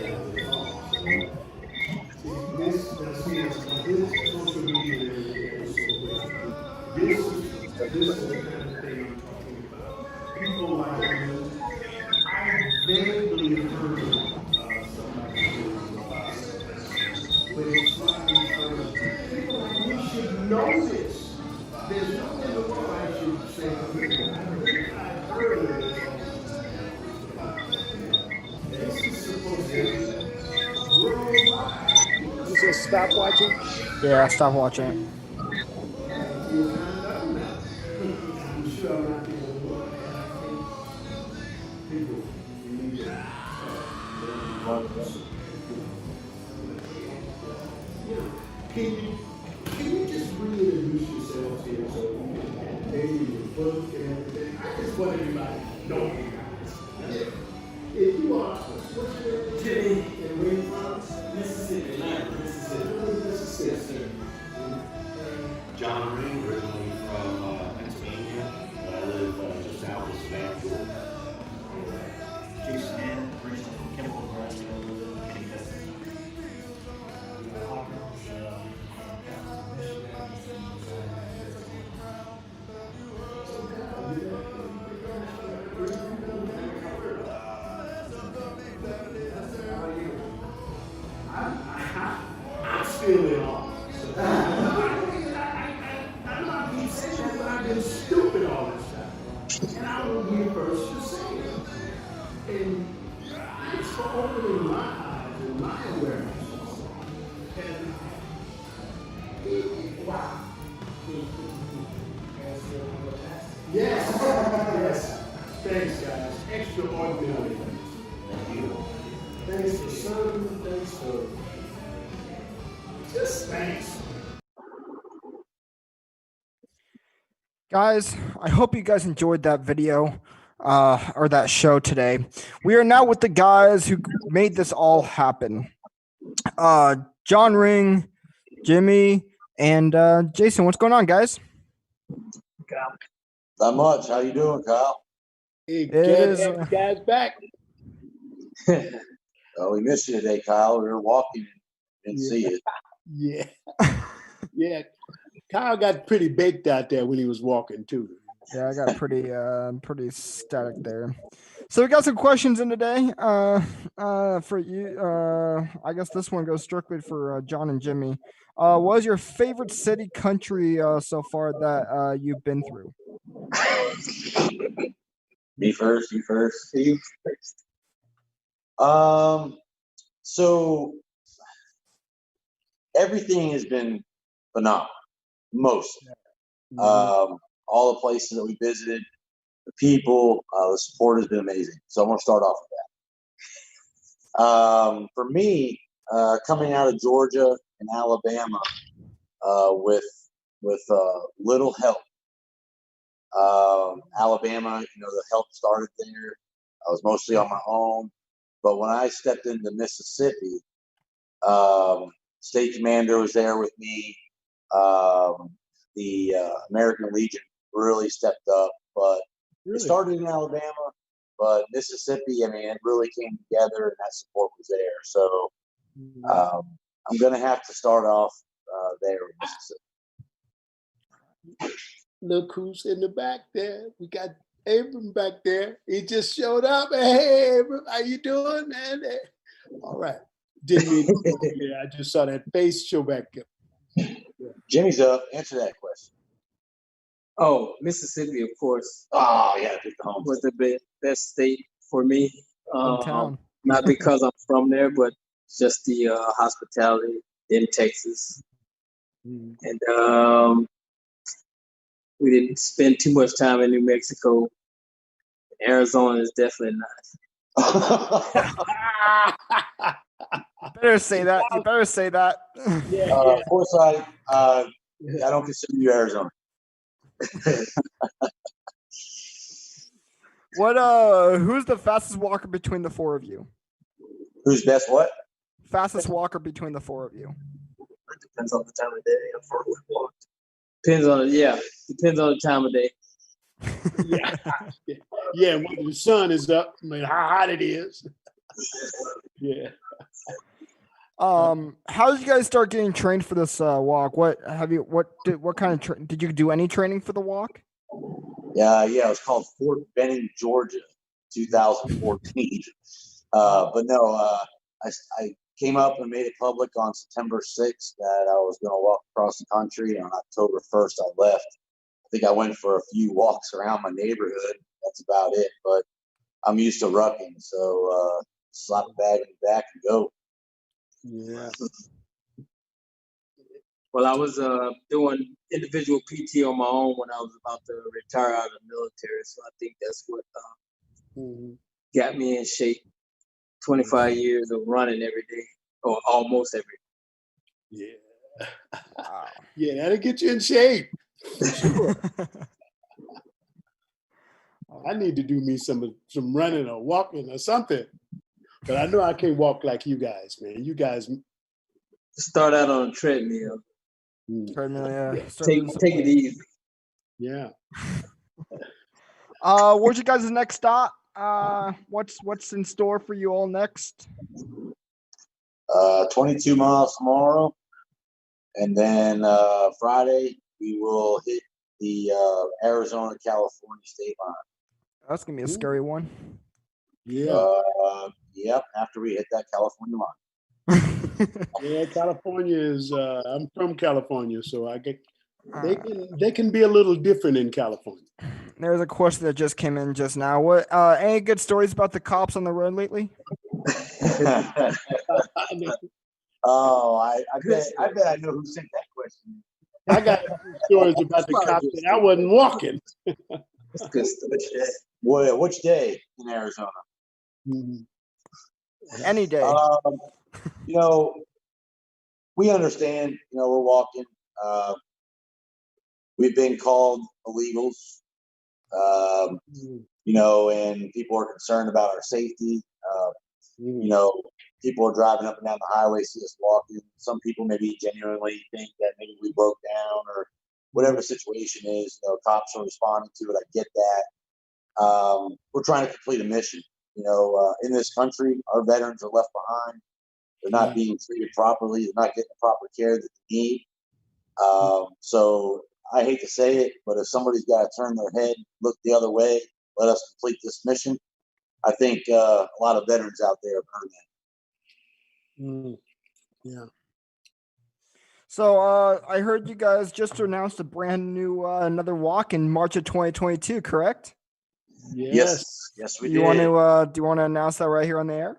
This social media is this is the kind of thing I'm talking about. People like you, I vaguely heard of somebody doing about it, but it's not people like you should know this. There's nothing in the world I should say. I've heard of this. This is supposed to be worldwide. You say stop watching? Yeah, stop watching it. I'm sure a lot of people will. People need to Can you just reintroduce yourselves here so we can maybe your book and everything? I just want everybody to know you guys. If you are, what's your Jimmy and where you from? Mississippi. Mississippi. John Green, originally from Pennsylvania, but I live just south of Savannah. Jason Ann, originally from Kimball, Nebraska. I'm still in awe. I'm not being saying that, but I've been stupid all this time. And I will be the first to say for opening my eyes and my awareness. And wow. Yes. Yes. Thanks, guys. Extraordinary. Thank you. Thanks for serving. Thanks for just thanks. Guys, I hope you guys enjoyed that video or that show today. We are now with the guys who made this all happen. John Ring, Jimmy, and Jason. What's going on, guys? Not much. How you doing, Kyle? Hey, guys back. Oh, we missed you today, Kyle. We were walking and didn't see you. Yeah. Yeah. Kyle got pretty baked out there when he was walking too. Yeah, I got pretty static there. So we got some questions in today. For you, I guess this one goes strictly for John and Jimmy. What is your favorite city, country so far that you've been through? Me first. You first. You first. So everything has been phenomenal. Most. All the places that we visited, the people, the support has been amazing. So I'm going to start off with that. For me, coming out of Georgia and Alabama with little help. Alabama, the help started there. I was mostly on my own. But when I stepped into Mississippi, State Commander was there with me. The American Legion really stepped up, but it started in Alabama, but Mississippi, it really came together and that support was there. So I'm going to have to start off there in Mississippi. Look who's in the back there. We got Abram back there. He just showed up. Hey, Abram, how you doing, man? All right. Didn't mean to, I just saw that face show back up. Jimmy's up. Answer that question. Oh, Mississippi, of course. Oh, yeah. Was the best state for me. Hometown. Not because I'm from there, but just the hospitality in Texas. And we didn't spend too much time in New Mexico. Arizona is definitely nice. Better say that. You better say that. Of course, I don't consider you Arizona. Who's the fastest walker between the four of you? Who's best what? Fastest walker between the four of you. It depends on the time of day. How far we walked. Depends on the time of day. Yeah, when the sun is up, how hot it is. Yeah. How did you guys start getting trained for this walk? What kind of did you do any training for the walk? Yeah, it was called Fort Benning, Georgia, 2014. But no, I came up and made it public on September 6th that I was going to walk across the country. On October 1st, I left. I think I went for a few walks around my neighborhood. That's about it. But I'm used to rucking, so slap a bag in the back and go. Yeah. Well, I was doing individual PT on my own when I was about to retire out of the military, so I think that's what got me in shape. 25 years of running every day, or almost every day. Yeah. Wow. Yeah, that'll get you in shape. For sure. I need to do me some running or walking or something. But I know I can't walk like you guys, man. You guys start out on a treadmill. Treadmill, yeah. Take it easy. Yeah. Where's your guys' next stop? What's in store for you all next? 22 miles tomorrow, and then Friday we will hit the Arizona-California state line. That's gonna be a scary one. Yeah. Yep. After we hit that California line. Yeah, California is. I'm from California, so I get. They can be a little different in California. There's a question that just came in just now. What? Any good stories about the cops on the road lately? Oh, I bet I know who sent that question. I got stories about the cop that I wasn't walking. That's good stuff. Which day in Arizona? Any day. You know, we understand. You know, we're walking. We've been called illegals. You know, and people are concerned about our safety. You know, people are driving up and down the highway, see us walking. Some people maybe genuinely think that maybe we broke down or whatever the situation is. You know, cops are responding to it. I get that. We're trying to complete a mission. You know, in this country, our veterans are left behind. They're not being treated properly. They're not getting the proper care that they need. So I hate to say it, but if somebody's got to turn their head, look the other way, let us complete this mission. I think a lot of veterans out there have earned that. Yeah. So I heard you guys just announced a brand new another walk in March of 2022, correct? Yes, we do did. You want to announce that right here on the air?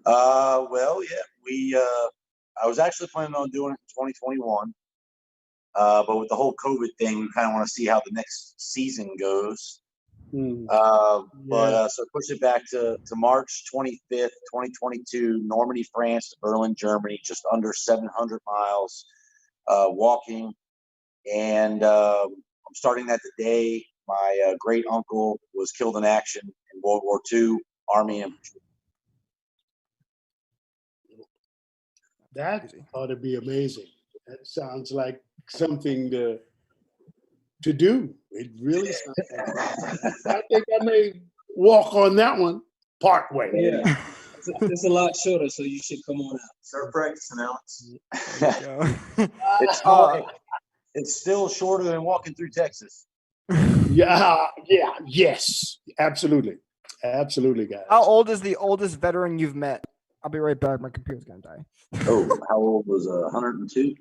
Well, yeah, I was actually planning on doing it in 2021. But with the whole COVID thing, we kind of want to see how the next season goes. So push it back to March 25th, 2022, Normandy, France to Berlin, Germany, just under 700 miles walking. And I'm starting that the day my great uncle was killed in action in World War II, Army infantry. That ought to be amazing. That sounds like something to do. It really sounds like I think I may walk on that one part way. Yeah. It's a lot shorter, so you should come on out. Start practicing, Alex. Go. It's still shorter than walking through Texas. Yes, absolutely, guys. How old is the oldest veteran you've met? I'll be right back. My computer's gonna die. Oh, how old was 102?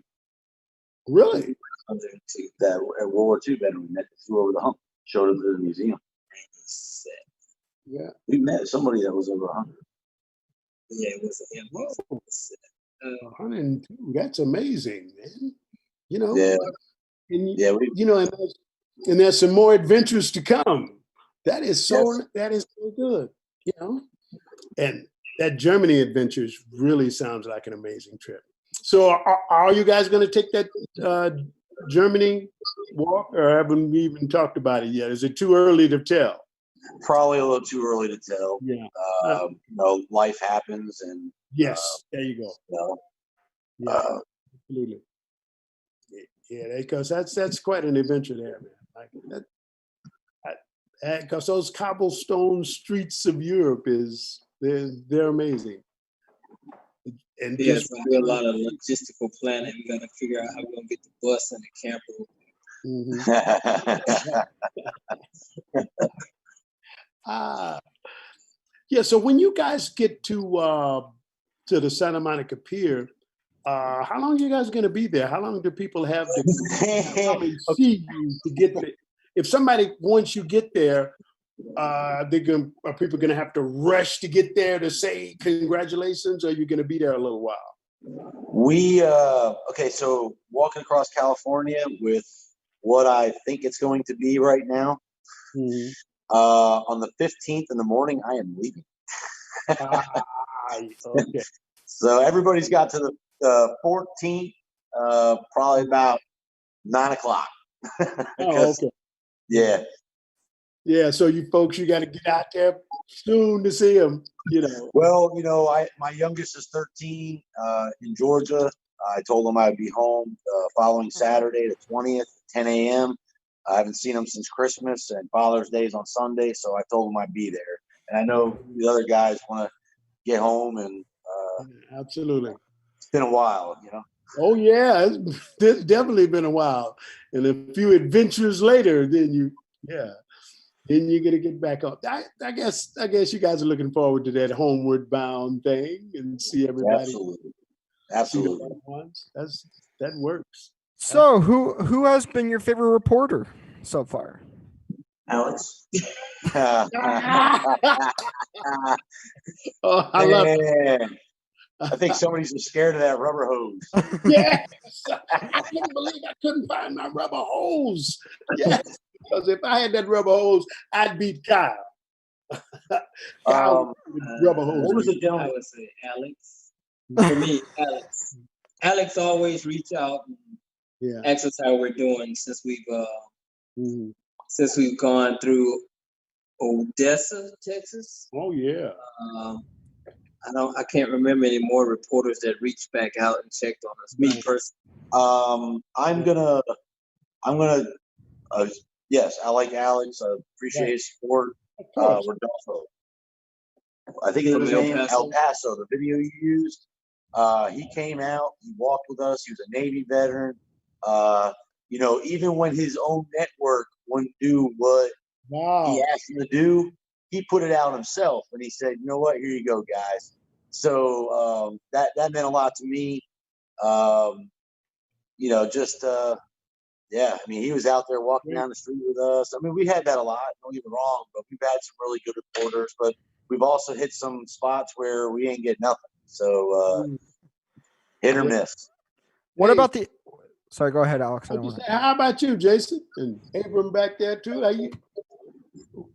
Really? 102. That World War II veteran we met flew over the hump, showed up to the museum. Yeah, we met somebody that was over 100. Yeah, it was him. 102. That's amazing, man. You know. Yeah. And there's some more adventures to come. That is so good. You know, and that Germany adventures really sounds like an amazing trip. So are you guys going to take that Germany walk, or haven't we even talked about it yet? Is it too early to tell? Probably a little too early to tell. Yeah. You know, life happens, and yes, there you go. You know, absolutely. Yeah, because that's quite an adventure there, man. Like that, because those cobblestone streets of Europe they're amazing. And it's gonna be a lot of logistical planning. We got to figure out how we're gonna get the bus and the camper. Yeah. So when you guys get to the Santa Monica Pier, how long are you guys going to be there? How long do people have to come and see you to get there? If somebody, once you get there, are people going to have to rush to get there to say congratulations, or are you going to be there a little while? So walking across California with what I think it's going to be right now, on the 15th in the morning, I am leaving. Okay. So everybody's got to the 14th, probably about 9 o'clock. Okay. Yeah. Yeah. So you folks, you got to get out there soon to see them. You know. Well, you know, my youngest is 13 in Georgia. I told him I'd be home following Saturday, the 20th, 10 a.m. I haven't seen him since Christmas, and Father's Day is on Sunday, so I told him I'd be there. And I know the other guys want to get home, and absolutely, it's been a while, you know. Oh yeah, it's definitely been a while, and a few adventures later, then you're gonna get back up. I guess you guys are looking forward to that homeward bound thing and see everybody. Absolutely. That works. So who has been your favorite reporter so far? Alex. Oh, I love it. Man, I think somebody's just scared of that rubber hose. Yes. I couldn't believe I couldn't find my rubber hose. Yes. Because if I had that rubber hose, I'd beat Kyle. Kyle with rubber hose. What was the I gentleman? would say Alex. For me, Alex. Alex always reach out and Yeah. ask us how we're doing since we've gone through Odessa, Texas. Oh yeah. I can't remember any more reporters that reached back out and checked on us. Me personally. Yes, I like Alex. I appreciate his support. Rodolfo. I think it was his name, El Paso, the video you used. He came out, he walked with us, he was a Navy veteran. Even when his own network wouldn't do what he asked him to do, he put it out himself and he said, you know what, here you go, guys. So that meant a lot to me. Yeah, I mean, he was out there walking down the street with us. I mean, we had that a lot, don't get me wrong, but we've had some really good reporters, but we've also hit some spots where we ain't get nothing. So hit or miss. What about the – sorry, go ahead, Alex. How about you, Jason? And Abram back there, too?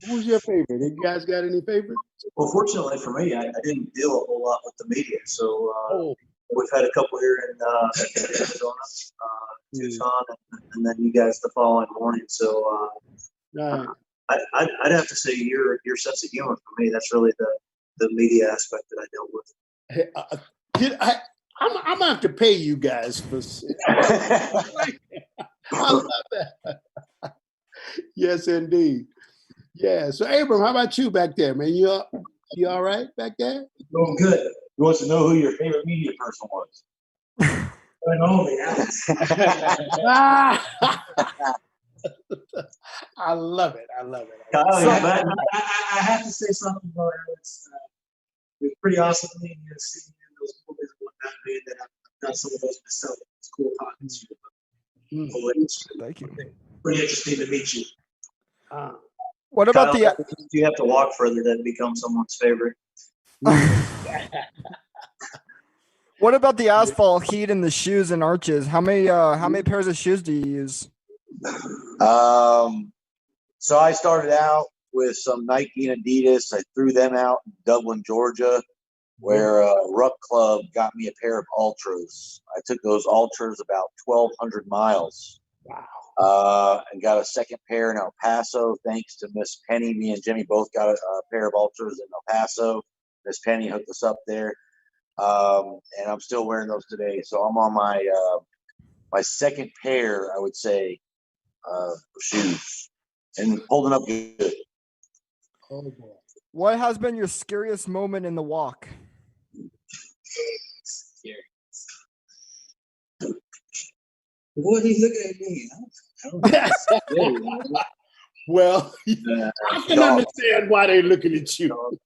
Who's your favorite? You guys got any favorites? Well, fortunately for me, I didn't deal a whole lot with the media. So we've had a couple here in Arizona, Tucson, and then you guys the following morning. So I'd have to say your sense of humor for me. That's really the media aspect that I dealt with. I'm gonna have to pay you guys for. I love that. Yes, indeed. Yeah. So, Abram, how about you back there, man? You all right back there? Doing good. He wants to know who your favorite media person was. I know me, Alex. I love it. I have to say something about Alex. It was pretty awesome meeting you and seeing those movies and whatnot, man, that I've done some of those myself. It's cool talking to you. Thank you. Pretty interesting to meet you. What about Kyle, you have to walk further to become someone's favorite. What about the asphalt heat and the shoes and arches? How many pairs of shoes do you use? So I started out with some Nike and Adidas. I threw them out in Dublin, Georgia, where Ruck Club got me a pair of Ultras. I took those Ultras about 1,200 miles. Wow. And got a second pair in El Paso, thanks to Miss Penny. Me and Jimmy both got a pair of Ultras in El Paso. Miss Penny hooked us up there. And I'm still wearing those today. So I'm on my second pair, I would say, of shoes, and holding up good. Oh boy. What has been your scariest moment in the walk? Scary. What he's looking at me? Well, I can understand why they're looking at you.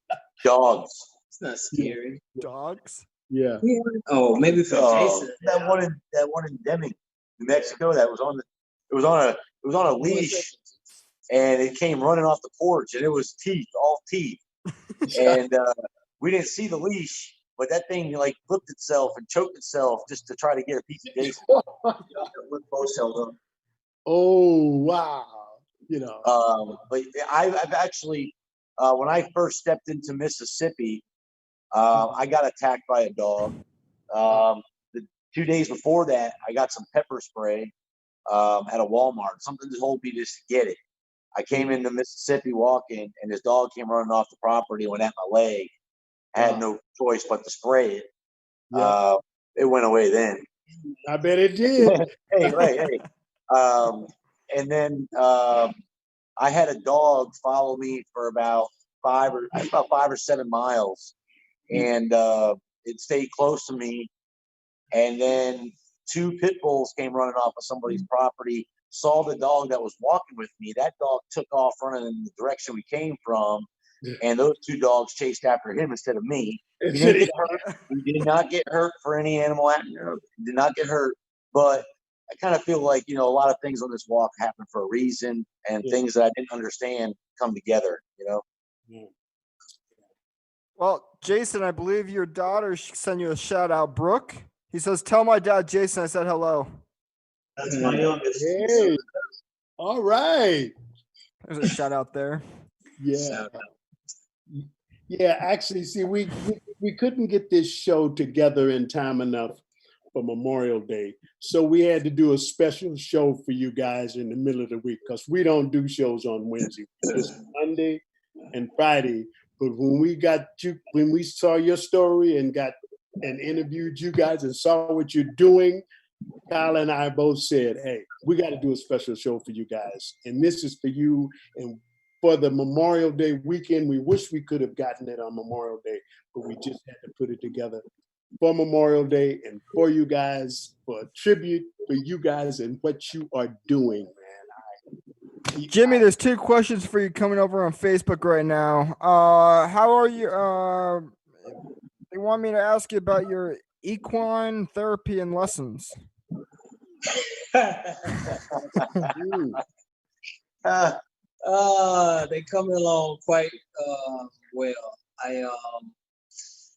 Dogs. It's not scary. Dogs? Yeah. Oh, maybe for Jason. That one in Deming, New Mexico. That was on a leash, and it came running off the porch, and it was all teeth, and we didn't see the leash, but that thing like flipped itself and choked itself just to try to get a piece of Jason. With both held up. Oh wow! But I've actually, when I first stepped into Mississippi, I got attacked by a dog. The 2 days before that, I got some pepper spray at a Walmart. Something told me just to get it. I came into Mississippi walking, and this dog came running off the property and went at my leg. I had no choice but to spray it. Yeah. It went away then. I bet it did. Hey. And then I had a dog follow me for about 5 or 7 miles, and it stayed close to me. And then 2 pit bulls came running off of somebody's property, saw the dog that was walking with me. That dog took off running in the direction we came from, and those 2 dogs chased after him instead of me. He didn't get hurt. He did not get hurt for any animal accident. He did not get hurt. But I kind of feel like, a lot of things on this walk happen for a reason, and things that I didn't understand come together, Yeah. Well, Jason, I believe your daughter sent you a shout out, Brooke. He says, "Tell my dad, Jason, I said hello." That's my youngest. Hey. All right. There's a shout out there. Yeah. Yeah, actually, see, we couldn't get this show together in time enough for Memorial Day. So we had to do a special show for you guys in the middle of the week because we don't do shows on Wednesday. It's Monday and Friday. But when we saw your story and interviewed you guys and saw what you're doing, Kyle and I both said, hey, we got to do a special show for you guys. And this is for you. And for the Memorial Day weekend, we wish we could have gotten it on Memorial Day, but we just had to put it together for Memorial Day and for you guys, for a tribute for you guys and what you are doing, man. Jimmy, there's 2 questions for you coming over on Facebook right now. How are you? They want me to ask you about your equine therapy and lessons. They coming along quite well.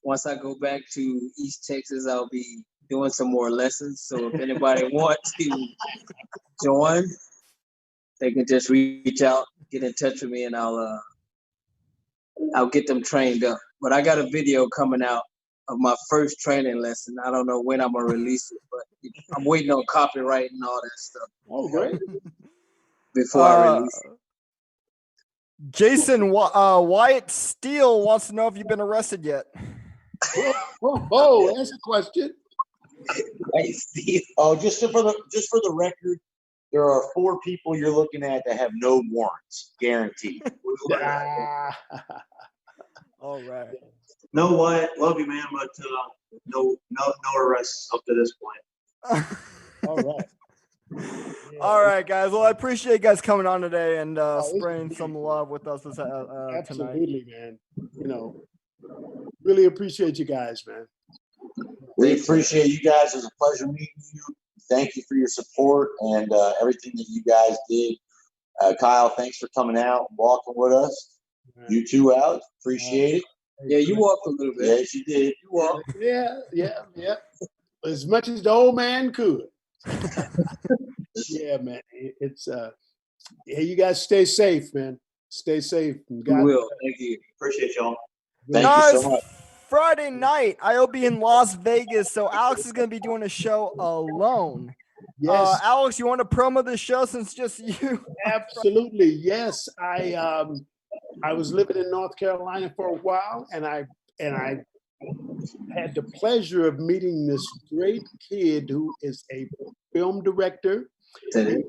Once I go back to East Texas, I'll be doing some more lessons. So if anybody wants to join, they can just reach out, get in touch with me, and I'll get them trained up. But I got a video coming out of my first training lesson. I don't know when I'm gonna release it, but I'm waiting on copyright and all that stuff. Oh, great. Before I release it. Jason, Wyatt Steele wants to know if you've been arrested yet. Oh, that's a question. Oh, just for the record, there are 4 people you're looking at that have no warrants, guaranteed. All right. No, Wyatt, love you, man, but no arrests up to this point. All right. All right, guys. Well, I appreciate you guys coming on today and spreading some love with us tonight. Absolutely, man. Really appreciate you guys, man. We appreciate you guys. It was a pleasure meeting you. Thank you for your support and everything that you guys did. Kyle, thanks for coming out and walking with us. You too, Alex. Appreciate it. Yeah, you walked a little bit. Yes, you did. You walked. Yeah. As much as the old man could. Yeah, man. It's hey, you guys stay safe, man. Stay safe. We will. Thank you. Appreciate y'all. Thank you so much. Friday night, I'll be in Las Vegas, so Alex is going to be doing a show alone. Yes. Alex, you want to promo the show since it's just you? Absolutely. Yes. I was living in North Carolina for a while, and I had the pleasure of meeting this great kid who is a film director. He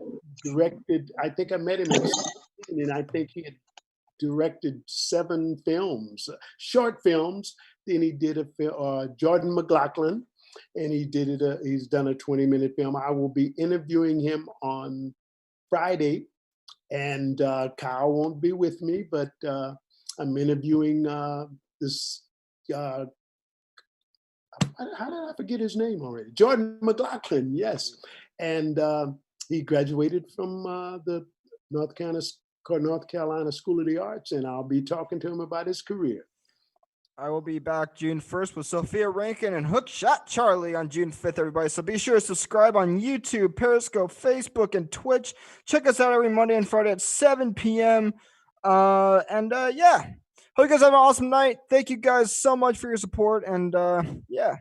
directed, I think I met him in 16, and I think he had directed 7 films, short films. Then he did Jordan McLaughlin, and he's done a 20-minute film. I will be interviewing him on Friday, and Kyle won't be with me, but I'm interviewing this. How did I forget his name already? Jordan McLaughlin, yes. And he graduated from the North Carolina School of the Arts, and I'll be talking to him about his career. I will be back June 1st with Sophia Rankin and Hookshot Charlie on June 5th, everybody. So be sure to subscribe on YouTube, Periscope, Facebook, and Twitch. Check us out every Monday and Friday at 7 p.m. Yeah. Hope you guys have an awesome night. Thank you guys so much for your support. And yeah.